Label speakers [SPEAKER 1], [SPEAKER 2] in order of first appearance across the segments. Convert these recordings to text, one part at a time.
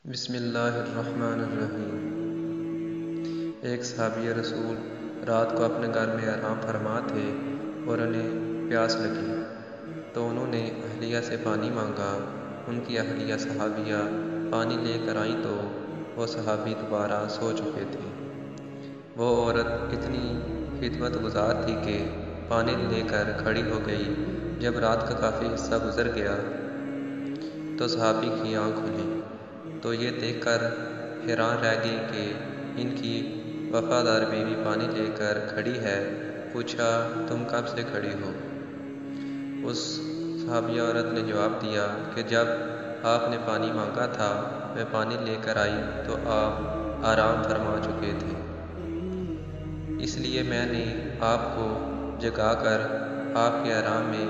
[SPEAKER 1] بسم اللہ الرحمن الرحیم۔ ایک صحابی رسول رات کو اپنے گھر میں آرام فرما تھے اور انہیں پیاس لگی تو انہوں نے اہلیہ سے پانی مانگا۔ ان کی اہلیہ صحابیہ پانی لے کر آئیں تو وہ صحابی دوبارہ سو چکے تھے۔ وہ عورت اتنی خدمت گزار تھی کہ پانی لے کر کھڑی ہو گئی۔ جب رات کا کافی حصہ گزر گیا تو صحابی کی آنکھ کھلی تو یہ دیکھ کر حیران رہ گئی کہ ان کی وفادار بیوی پانی لے کر کھڑی ہے۔ پوچھا، تم کب سے کھڑی ہو؟ اس صحابیہ عورت نے جواب دیا کہ جب آپ نے پانی مانگا تھا میں پانی لے کر آئی تو آپ آرام فرما چکے تھے، اس لیے میں نے آپ کو جگا کر آپ کے آرام میں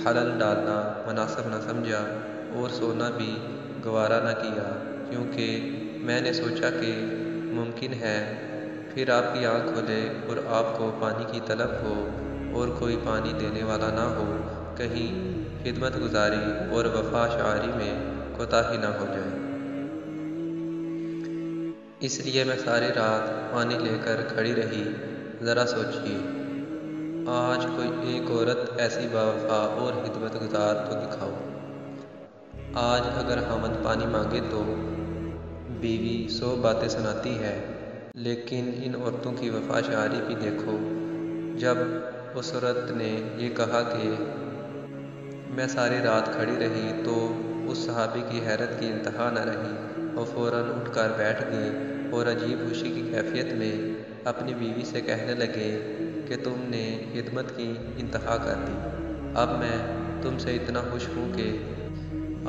[SPEAKER 1] خلل ڈالنا مناسب نہ سمجھا اور سونا بھی گوارا نہ کیا، کیونکہ میں نے سوچا کہ ممکن ہے پھر آپ کی آنکھ کھلے اور آپ کو پانی کی طلب ہو اور کوئی پانی دینے والا نہ ہو، کہیں خدمت گزاری اور وفا شعاری میں کوتاہی نہ ہو جائے۔ اس لیے میں ساری رات پانی لے کر کھڑی رہی۔ ذرا سوچیے، آج کوئی ایک عورت ایسی باوفا اور خدمت گزار تو دکھاؤ۔ آج اگر خاوند پانی مانگے تو بیوی 100 باتیں سناتی ہے، لیکن ان عورتوں کی وفا شعاری بھی دیکھو۔ جب اس عورت نے یہ کہا کہ میں ساری رات کھڑی رہی تو اس صحابی کی حیرت کی انتہا نہ رہی۔ وہ فوراً اٹھ کر بیٹھ گئے اور عجیب خوشی کی کیفیت میں اپنی بیوی سے کہنے لگے کہ تم نے خدمت کی انتہا کر دی۔ اب میں تم سے اتنا خوش ہوں کہ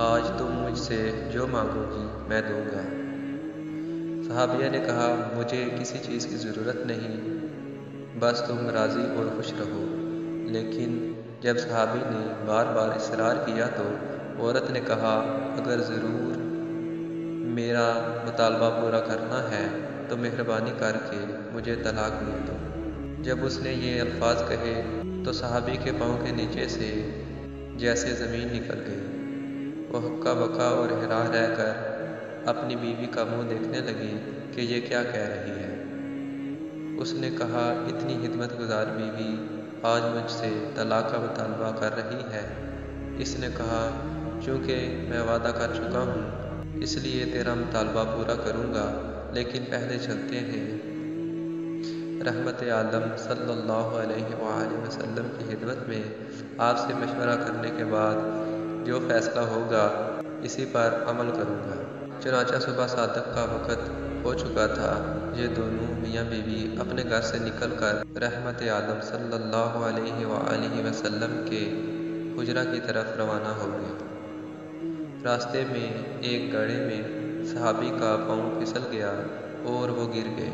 [SPEAKER 1] آج تم مجھ سے جو مانگو گی میں دوں گا۔ صحابیہ نے کہا، مجھے کسی چیز کی ضرورت نہیں، بس تم راضی اور خوش رہو۔ لیکن جب صحابی نے بار بار اصرار کیا تو عورت نے کہا، اگر ضرور میرا مطالبہ پورا کرنا ہے تو مہربانی کر کے مجھے طلاق دے دو۔ جب اس نے یہ الفاظ کہے تو صحابی کے پاؤں کے نیچے سے جیسے زمین نکل گئی۔ وہ ہکا بکا اور حیران رہ کر اپنی بیوی کا منہ دیکھنے لگے کہ یہ کیا کہہ رہی ہے۔ اس نے کہا، اتنی خدمت گزار بیوی آج مجھ سے طلاق کا مطالبہ کر رہی ہے۔ اس نے کہا، چونکہ میں وعدہ کر چکا ہوں اس لیے تیرا مطالبہ پورا کروں گا، لیکن پہلے چلتے ہیں رحمت عالم صلی اللہ علیہ وآلہ وسلم کی خدمت میں۔ آپ سے مشورہ کرنے کے بعد جو فیصلہ ہوگا اسی پر عمل کروں گا۔ چنانچہ صبح صادق کا وقت ہو چکا تھا۔ یہ دونوں میاں بیوی اپنے گھر سے نکل کر رحمت عالم صلی اللہ علیہ وآلہ وسلم کے حجرہ کی طرف روانہ ہو گئے۔ راستے میں ایک گڑھے میں صحابی کا پاؤں پھسل گیا اور وہ گر گئے۔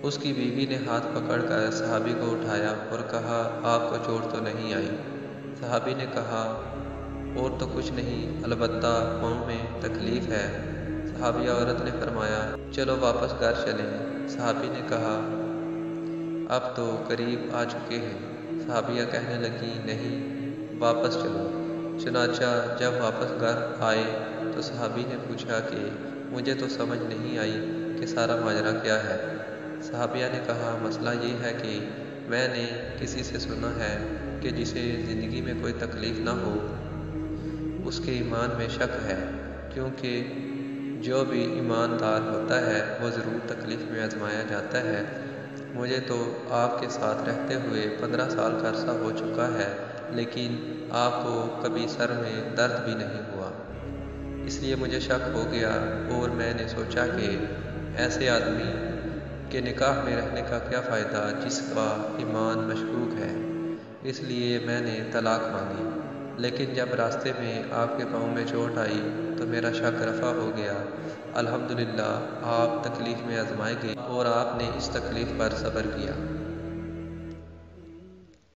[SPEAKER 1] اس کی بیوی نے ہاتھ پکڑ کر صحابی کو اٹھایا اور کہا، آپ کو چوٹ تو نہیں آئی؟ صحابی نے کہا، اور تو کچھ نہیں، البتہ پاؤں میں تکلیف ہے۔ صحابیہ عورت نے فرمایا، چلو واپس گھر چلیں۔ صحابی نے کہا، اب تو قریب آ چکے ہیں۔ صحابیہ کہنے لگی، نہیں، واپس چلو۔ چنانچہ جب واپس گھر آئے تو صحابی نے پوچھا کہ مجھے تو سمجھ نہیں آئی کہ سارا ماجرا کیا ہے۔ صحابیہ نے کہا، مسئلہ یہ ہے کہ میں نے کسی سے سنا ہے کہ جسے زندگی میں کوئی تکلیف نہ ہو اس کے ایمان میں شک ہے، کیونکہ جو بھی ایماندار ہوتا ہے وہ ضرور تکلیف میں آزمایا جاتا ہے۔ مجھے تو آپ کے ساتھ رہتے ہوئے 15 سال کا عرصہ ہو چکا ہے، لیکن آپ کو کبھی سر میں درد بھی نہیں ہوا، اس لیے مجھے شک ہو گیا اور میں نے سوچا کہ ایسے آدمی کے نکاح میں رہنے کا کیا فائدہ جس کا ایمان مشکوک ہے، اس لیے میں نے طلاق مانگی۔ لیکن جب راستے میں آپ کے پاؤں میں چوٹ آئی تو میرا شک رفع ہو گیا۔ الحمدللہ آپ تکلیف میں آزمائے گئے اور آپ نے اس تکلیف پر صبر کیا۔